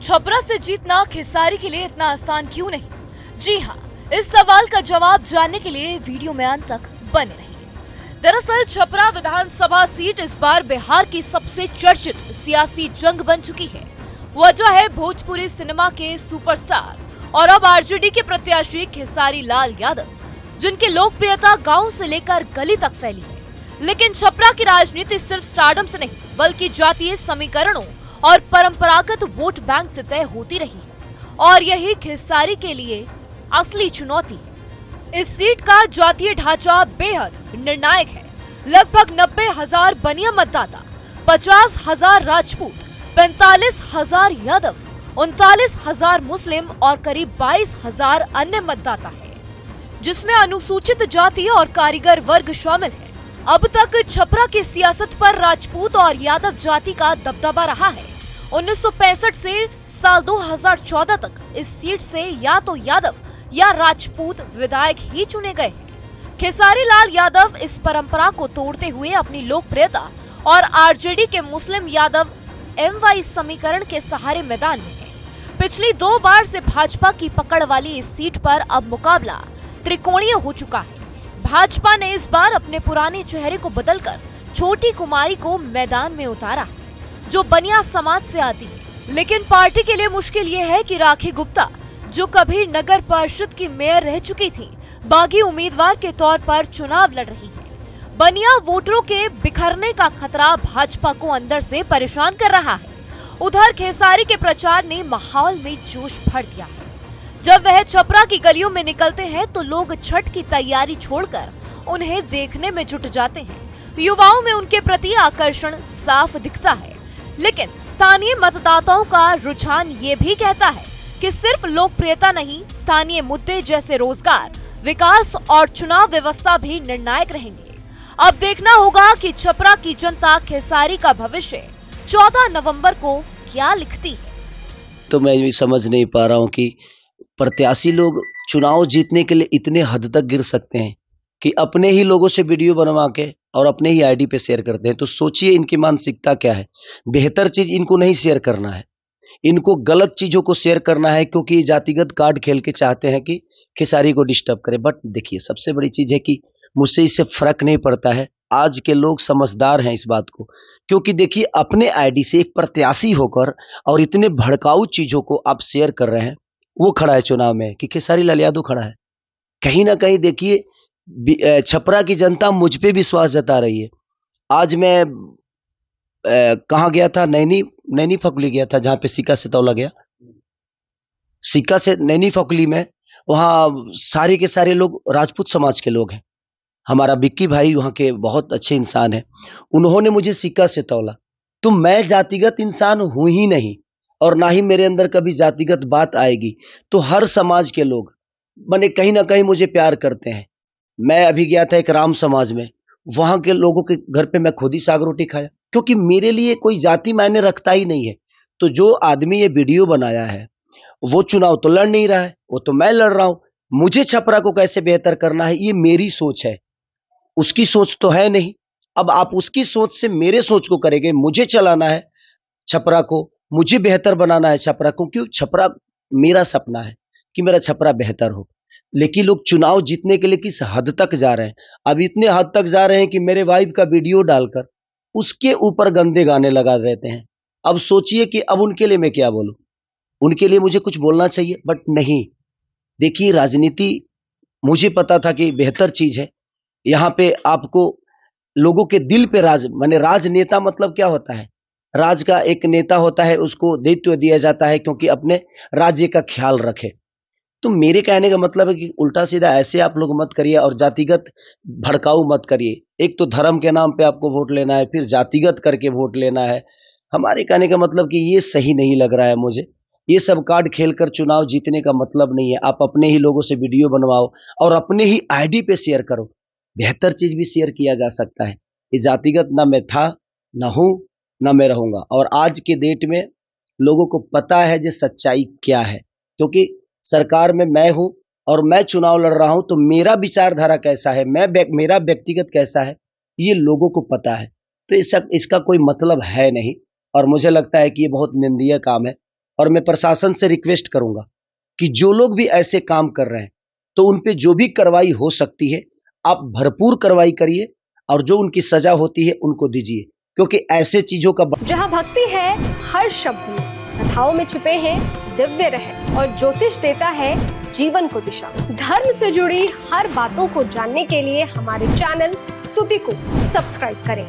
छपरा से जीतना खेसारी के लिए इतना आसान क्यों नहीं? जी हाँ, इस सवाल का जवाब जानने के लिए वीडियो में अंत तक बने रहिए। दरअसल छपरा विधानसभा सीट इस बार बिहार की सबसे चर्चित सियासी जंग बन चुकी है। वजह है भोजपुरी सिनेमा के सुपरस्टार और अब आरजेडी के प्रत्याशी खेसारी लाल यादव, जिनकी लोकप्रियता गांव से लेकर गली तक फैली है। लेकिन छपरा की राजनीति सिर्फ स्टारडम से नहीं, बल्कि जातीय समीकरणों और परंपरागत वोट बैंक से तय होती रही है, और यही खेसारी के लिए असली चुनौती है। इस सीट का जातीय ढांचा बेहद निर्णायक है। लगभग 90,000 बनिया मतदाता, 50,000 राजपूत, 45,000 यादव, 39,000 मुस्लिम और करीब 22,000 अन्य मतदाता है, जिसमें अनुसूचित जाति और कारीगर वर्ग शामिल है। अब तक छपरा की सियासत पर राजपूत और यादव जाति का दबदबा रहा है। 1965 से साल 2014 तक इस सीट से या तो यादव या राजपूत विधायक ही चुने गए हैं। खेसारी लाल यादव इस परंपरा को तोड़ते हुए अपनी लोकप्रियता और आरजेडी के मुस्लिम यादव एमवाई समीकरण के सहारे मैदान में है। पिछली 2 बार से भाजपा की पकड़ वाली इस सीट पर अब मुकाबला त्रिकोणीय हो चुका है। भाजपा ने इस बार अपने पुराने चेहरे को बदलकर छोटी कुमारी को मैदान में उतारा है, जो बनिया समाज से आती है। लेकिन पार्टी के लिए मुश्किल ये है कि राखी गुप्ता, जो कभी नगर परिषद की मेयर रह चुकी थी, बागी उम्मीदवार के तौर पर चुनाव लड़ रही है। बनिया वोटरों के बिखरने का खतरा भाजपा को अंदर से परेशान कर रहा है। उधर खेसारी के प्रचार ने माहौल में जोश भर दिया है। जब वह छपरा की गलियों में निकलते हैं तो लोग छठ की तैयारी छोड़कर उन्हें देखने में जुट जाते हैं। युवाओं में उनके प्रति आकर्षण साफ दिखता है। लेकिन स्थानीय मतदाताओं का रुझान ये भी कहता है कि सिर्फ लोकप्रियता नहीं, स्थानीय मुद्दे जैसे रोजगार, विकास और चुनाव व्यवस्था भी निर्णायक रहेंगे। अब देखना होगा कि छपरा की जनता खेसारी का भविष्य 14 नवंबर को क्या लिखती है। तो मैं भी समझ नहीं पा रहा हूँ कि प्रत्याशी लोग चुनाव जीतने के लिए इतने हद तक गिर सकते हैं कि अपने ही लोगों से वीडियो बनवा के और अपने ही आईडी पे शेयर करते हैं। तो सोचिए इनकी मानसिकता क्या है। बेहतर चीज इनको नहीं शेयर करना है, इनको गलत चीजों को शेयर करना है, क्योंकि जातिगत कार्ड खेल के चाहते हैं कि खेसारी को डिस्टर्ब करे। बट देखिए, सबसे बड़ी चीज है कि मुझसे इससे फर्क नहीं पड़ता है। आज के लोग समझदार हैं इस बात को, क्योंकि देखिए अपने आईडी से एक प्रत्याशी होकर और इतने भड़काऊ चीजों को आप शेयर कर रहे हैं। वो खड़ा है चुनाव में कि खेसारी लाल यादव खड़ा है। कहीं ना कहीं देखिए छपरा की जनता मुझ पे विश्वास जता रही है। आज मैं कहाँ गया था, नैनी फकुली गया था, जहाँ पे सिक्का से तौला गया। सिक्का से नैनी फकुली में वहाँ सारे के सारे लोग राजपूत समाज के लोग हैं। हमारा बिक्की भाई वहाँ के बहुत अच्छे इंसान हैं। उन्होंने मुझे सिक्का से तौला। तो मैं जातिगत इंसान हूं ही नहीं, और ना ही मेरे अंदर कभी जातिगत बात आएगी। तो हर समाज के लोग माने कहीं ना कहीं मुझे प्यार करते हैं। मैं अभी गया था एक राम समाज में, वहां के लोगों के घर पे मैं खुद ही साग रोटी खाया, क्योंकि मेरे लिए कोई जाति मायने रखता ही नहीं है। तो जो आदमी ये वीडियो बनाया है वो चुनाव तो लड़ नहीं रहा है, वो तो मैं लड़ रहा हूं। मुझे छपरा को कैसे बेहतर करना है ये मेरी सोच है, उसकी सोच तो है नहीं। अब आप उसकी सोच से मेरे सोच को करेंगे। मुझे चलाना है छपरा को, मुझे बेहतर बनाना है छपरा को, क्योंकि छपरा मेरा सपना है कि मेरा छपरा बेहतर हो। लेकिन लोग चुनाव जीतने के लिए किस हद तक जा रहे हैं। अब इतने हद तक जा रहे हैं कि मेरे वाइफ का वीडियो डालकर उसके ऊपर गंदे गाने लगा देते हैं। अब सोचिए कि अब उनके लिए मैं क्या बोलूं। उनके लिए मुझे कुछ बोलना चाहिए, बट नहीं। देखिए, राजनीति मुझे पता था कि बेहतर चीज है। यहाँ पे आपको लोगों के दिल पे राज, माने राजनेता मतलब क्या होता है। राज का एक नेता होता है, उसको दायित्व दिया जाता है क्योंकि अपने राज्य का ख्याल रखे। तो मेरे कहने का मतलब है कि उल्टा सीधा ऐसे आप लोग मत करिए और जातिगत भड़काऊ मत करिए। एक तो धर्म के नाम पे आपको वोट लेना है, फिर जातिगत करके वोट लेना है। हमारे कहने का मतलब कि ये सही नहीं लग रहा है मुझे। ये सब कार्ड खेलकर चुनाव जीतने का मतलब नहीं है। आप अपने ही लोगों से वीडियो बनवाओ और अपने ही आईडी पे शेयर करो। बेहतर चीज भी शेयर किया जा सकता है। ये जातिगत ना मैं था, ना हूं, ना मैं रहूंगा। और आज के डेट में लोगों को पता है जो सच्चाई क्या है, क्योंकि सरकार में मैं हूं और मैं चुनाव लड़ रहा हूं। तो मेरा विचारधारा कैसा है, मेरा व्यक्तिगत कैसा है, ये लोगों को पता है। तो इसका कोई मतलब है नहीं। और मुझे लगता है कि ये बहुत निंदनीय काम है। और मैं प्रशासन से रिक्वेस्ट करूंगा कि जो लोग भी ऐसे काम कर रहे हैं तो उन पे जो भी कार्रवाई हो सकती है आप भरपूर कार्रवाई करिए और जो उनकी सजा होती है उनको दीजिए, क्योंकि ऐसे चीजों का जहां भक्ति है हर शब्द में, कथाओं में छिपे हैं दिव्य रहस्य और ज्योतिष देता है जीवन को दिशा। धर्म से जुड़ी हर बातों को जानने के लिए हमारे चैनल स्तुति को सब्सक्राइब करें।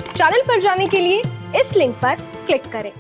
चैनल पर जाने के लिए इस लिंक पर क्लिक करें।